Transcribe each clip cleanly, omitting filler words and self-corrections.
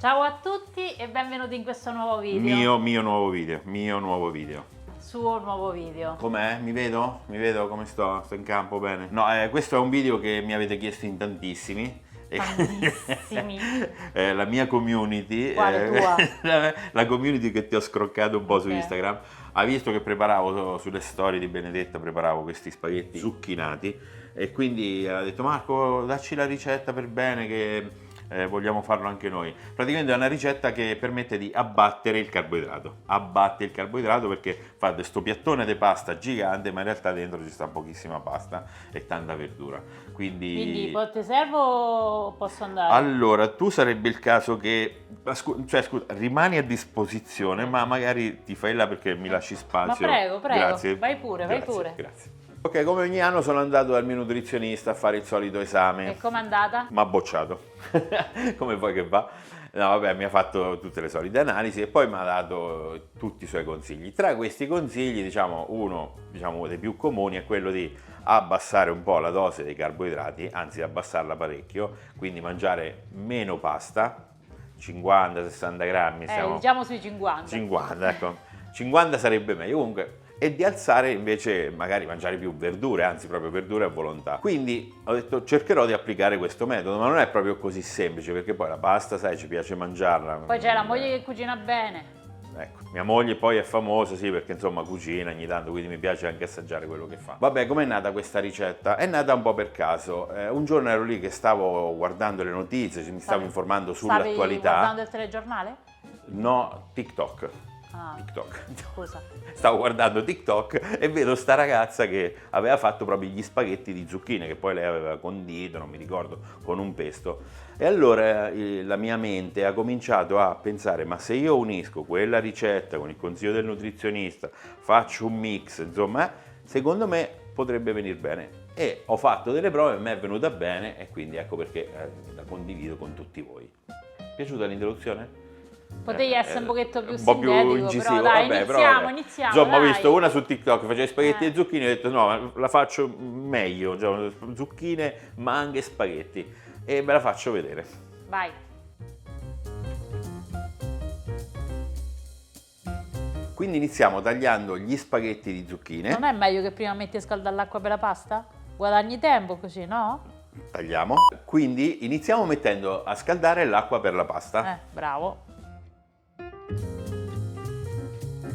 Ciao a tutti e benvenuti in questo nuovo video. Mio nuovo video. Suo nuovo video. Com'è? Mi vedo? Come sto? Sto in campo bene? No, questo è un video che mi avete chiesto in tantissimi. Tantissimi. La mia community, Quale tua? la community che ti ho scroccato un po' su Ok. Instagram, ha visto che preparavo sulle storie di Benedetta, preparavo questi spaghetti zucchinati e quindi ha detto: Marco, dacci la ricetta per bene che vogliamo farlo anche noi. Praticamente è una ricetta che permette di abbattere il carboidrato. Abbatte il carboidrato perché fa questo piattone di pasta gigante, ma in realtà dentro ci sta pochissima pasta e tanta verdura. Quindi te servo o posso andare? Allora, tu sarebbe il caso che, scusa, rimani a disposizione, ma magari ti fai là perché mi lasci spazio. Ma prego, Grazie. vai pure, vai pure. Grazie. Ok, come ogni anno sono andato dal mio nutrizionista a fare il solito esame. E com'è andata? Ma bocciato. Come vuoi che va? No, vabbè, mi ha fatto tutte le solite analisi e poi mi ha dato tutti i suoi consigli. Tra questi consigli, uno dei più comuni è quello di abbassare un po' la dose dei carboidrati, anzi abbassarla parecchio, quindi mangiare meno pasta, 50-60 grammi. Diciamo sui 50. 50, ecco. 50 sarebbe meglio comunque. E di alzare invece magari mangiare più verdure, anzi proprio verdure a volontà. Quindi ho detto cercherò di applicare questo metodo, ma non è proprio così semplice perché poi la pasta, sai, ci piace mangiarla. Poi c'è la moglie che cucina bene. Ecco, mia moglie poi è famosa, sì, perché insomma cucina ogni tanto, quindi mi piace anche assaggiare quello che fa. Vabbè, com'è nata questa ricetta? È nata un po' per caso. Un giorno ero lì che stavo guardando le notizie, mi stavo informando sull'attualità. Stavi guardando il telegiornale? No, TikTok. Ah, TikTok. scusa. Stavo guardando TikTok e vedo sta ragazza che aveva fatto proprio gli spaghetti di zucchine che poi lei aveva condito, non mi ricordo, con un pesto. E allora la mia mente ha cominciato a pensare: ma se io unisco quella ricetta con il consiglio del nutrizionista, faccio un mix, insomma, secondo me potrebbe venire bene. E ho fatto delle prove, mi è venuta bene e quindi ecco perché la condivido con tutti voi. Piaciuta l'introduzione? Potevi essere un pochetto più un po' più sintetico, incisivo, però dai, vabbè, iniziamo. Insomma, ho dai. visto una su TikTok, faceva spaghetti e zucchine, e ho detto no, la faccio meglio, zucchine, manghe e spaghetti, e ve la faccio vedere. Vai. Quindi iniziamo tagliando gli spaghetti di zucchine, Non è meglio che prima metti a scaldare l'acqua per la pasta? Guadagni tempo così, no? tagliamo, quindi iniziamo mettendo a scaldare l'acqua per la pasta. Bravo.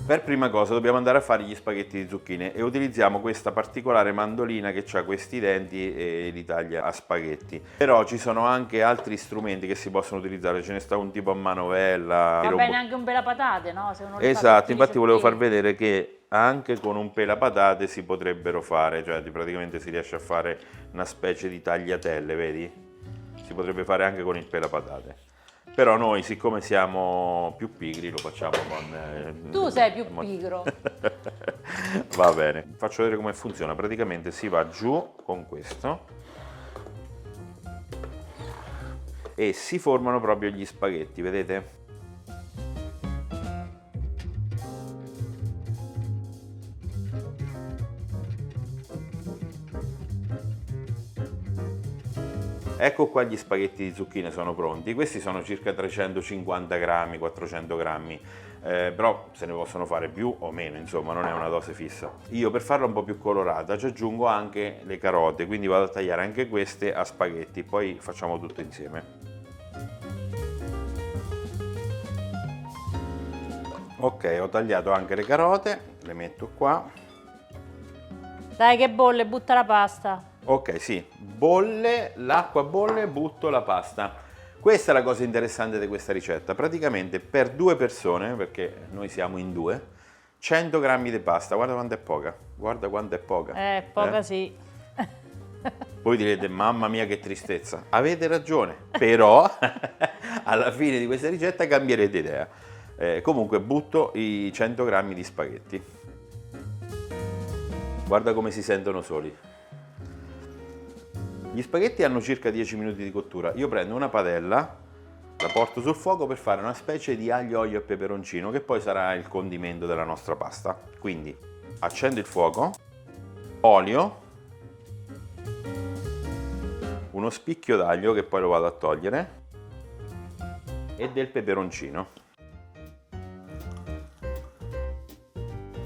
Per prima cosa dobbiamo andare a fare gli spaghetti di zucchine e utilizziamo questa particolare mandolina che ha questi denti e li taglia a spaghetti. Però ci sono anche altri strumenti che si possono utilizzare, ce ne sta un tipo a manovella. Va bene anche un pelapatate, no? Se uno li fa Esatto, sottili, infatti volevo far sottili. vedere che anche con un pelapatate si potrebbero fare, cioè praticamente si riesce a fare una specie di tagliatelle, vedi? Si potrebbe fare anche con il pelapatate. Però noi, siccome siamo più pigri, lo facciamo con... Tu sei più pigro. Va bene, faccio vedere come funziona. Praticamente si va giù con questo e si formano proprio gli spaghetti, vedete? Ecco qua gli spaghetti di zucchine sono pronti, questi sono circa 350 grammi, 400 grammi, però se ne possono fare più o meno, insomma non è una dose fissa. Io per farla un po' più colorata ci aggiungo anche le carote, quindi vado a tagliare anche queste a spaghetti, poi facciamo tutto insieme. Ok, ho tagliato anche le carote, le metto qua. Dai che bolle, butta la pasta. Ok, sì, bolle, l'acqua bolle, butto la pasta. Questa è la cosa interessante di questa ricetta. Praticamente per 2 persone, perché noi siamo in 2, 100 grammi di pasta. Guarda quanto è poca. Guarda quanto è poca. Poca sì. Voi direte, mamma mia che tristezza. Avete ragione, però alla fine di questa ricetta cambierete idea. Comunque butto i 100 grammi di spaghetti. Guarda come si sentono soli. Gli spaghetti hanno circa 10 minuti di cottura. Io prendo una padella, la porto sul fuoco per fare una specie di aglio, olio e peperoncino che poi sarà il condimento della nostra pasta. Quindi accendo il fuoco, olio, uno spicchio d'aglio che poi lo vado a togliere, e del peperoncino.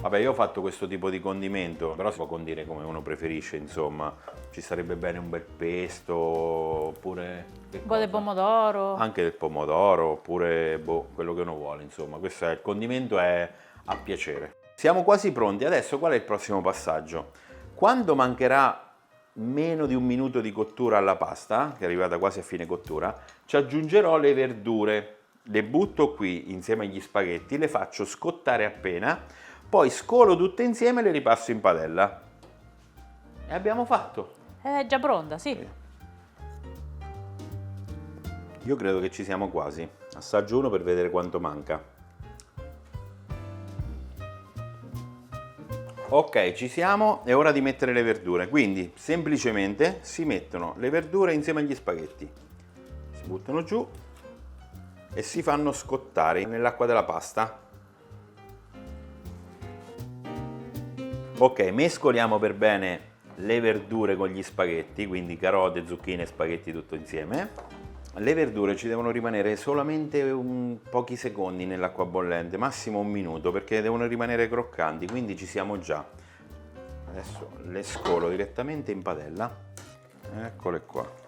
Vabbè, io ho fatto questo tipo di condimento, però si può condire come uno preferisce, insomma. Ci sarebbe bene un bel pesto, oppure... Un po' del pomodoro. Anche del pomodoro, oppure quello che uno vuole, insomma. Questo è il condimento, è a piacere. Siamo quasi pronti. Adesso qual è il prossimo passaggio? Quando mancherà meno di un minuto di cottura alla pasta, che è arrivata quasi a fine cottura, ci aggiungerò le verdure. Le butto qui insieme agli spaghetti, le faccio scottare appena, poi scolo tutte insieme e le ripasso in padella. E abbiamo fatto. È già pronta, sì. Io credo che ci siamo quasi. Assaggio uno per vedere quanto manca. Ok, ci siamo, è ora di mettere le verdure. Quindi semplicemente si mettono le verdure insieme agli spaghetti. Si buttano giù e si fanno scottare nell'acqua della pasta. Ok, mescoliamo per bene le verdure con gli spaghetti, quindi carote, zucchine e spaghetti tutto insieme. Le verdure ci devono rimanere solamente pochi secondi nell'acqua bollente, massimo un minuto, perché devono rimanere croccanti, quindi ci siamo già. Adesso le scolo direttamente in padella. Eccole qua.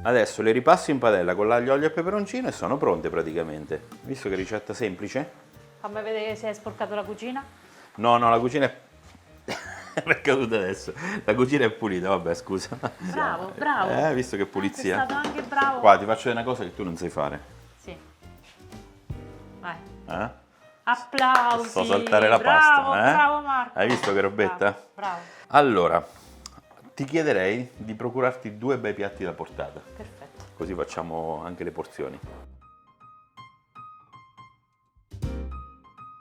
Adesso le ripasso in padella con l'aglio, olio e peperoncino e sono pronte praticamente. Visto che ricetta semplice? Fammi vedere se hai sporcato la cucina. No, la cucina è... è caduta adesso. La cucina è pulita, vabbè, scusa. Bravo, bravo. Visto che pulizia. Sei stato anche bravo. Qua ti faccio vedere una cosa che tu non sai fare. Sì. Vai. Eh? Applausi. So saltare la bravo, pasta, eh? Bravo Marco. Hai visto che robetta? Bravo, bravo. Allora, ti chiederei di procurarti 2 bei piatti da portata. Perfetto. Così facciamo anche le porzioni.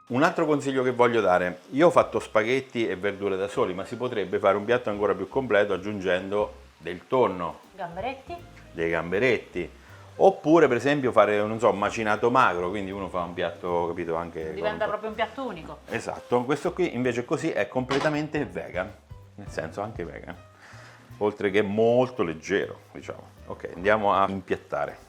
Un altro consiglio che voglio dare, io ho fatto spaghetti e verdure da soli, ma si potrebbe fare un piatto ancora più completo aggiungendo del tonno, Gamberetti. dei gamberetti, oppure per esempio fare, non so, un macinato magro, quindi uno fa un piatto, capito, anche... Diventa proprio un piatto unico. Esatto, questo qui invece così è completamente vegan, nel senso anche vegan, oltre che molto leggero, diciamo. Ok, andiamo a impiattare.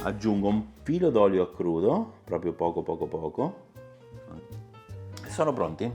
Aggiungo un filo d'olio a crudo, proprio poco. E sono pronti.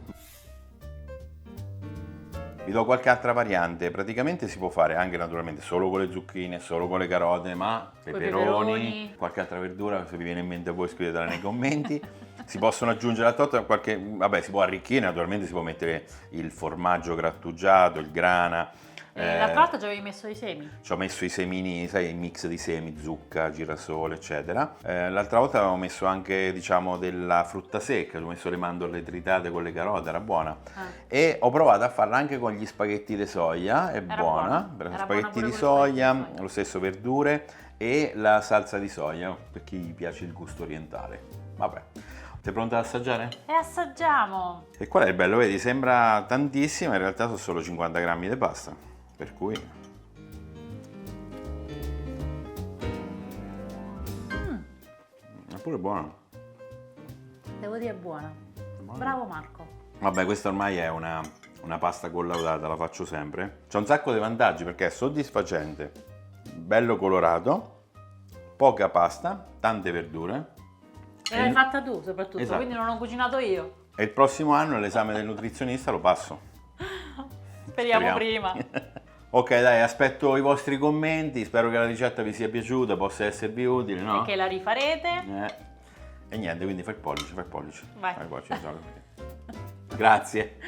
Vi do qualche altra variante, praticamente si può fare anche naturalmente solo con le zucchine, solo con le carote, ma peperoni, qualche altra verdura, se vi viene in mente voi scrivetela nei commenti. Si possono aggiungere al torta qualche, vabbè, si può arricchire, naturalmente si può mettere il formaggio grattugiato, il grana. L'altra volta ci avevi messo i semi. Ci ho messo i semini, sai, il mix di semi, zucca, girasole, eccetera. L'altra volta avevo messo anche, diciamo, della frutta secca, ci ho messo le mandorle tritate con le carote, era buona. E ho provato a farla anche con gli spaghetti di soia, è buona. Era Spaghetti buona di pure soia, lo stesso verdure e la salsa di soia, per chi piace il gusto orientale. Vabbè. Sei pronta ad assaggiare? E assaggiamo. E qual è il bello? Vedi, sembra tantissimo, in realtà sono solo 50 grammi di pasta. Per cui è pure buono. Devo dire è buona. Bravo Marco. Vabbè, questa ormai è una pasta collaudata, la faccio sempre. C'ha un sacco di vantaggi perché è soddisfacente, bello colorato, poca pasta, tante verdure. E l'hai fatta tu soprattutto, Esatto. quindi non ho cucinato io. E il prossimo anno l'esame del nutrizionista lo passo. Speriamo prima. Ok, dai, aspetto i vostri commenti, spero che la ricetta vi sia piaciuta, possa esservi utile, no? E che la rifarete. E niente, quindi fai il pollice. Vai. Fai il pollice, Grazie.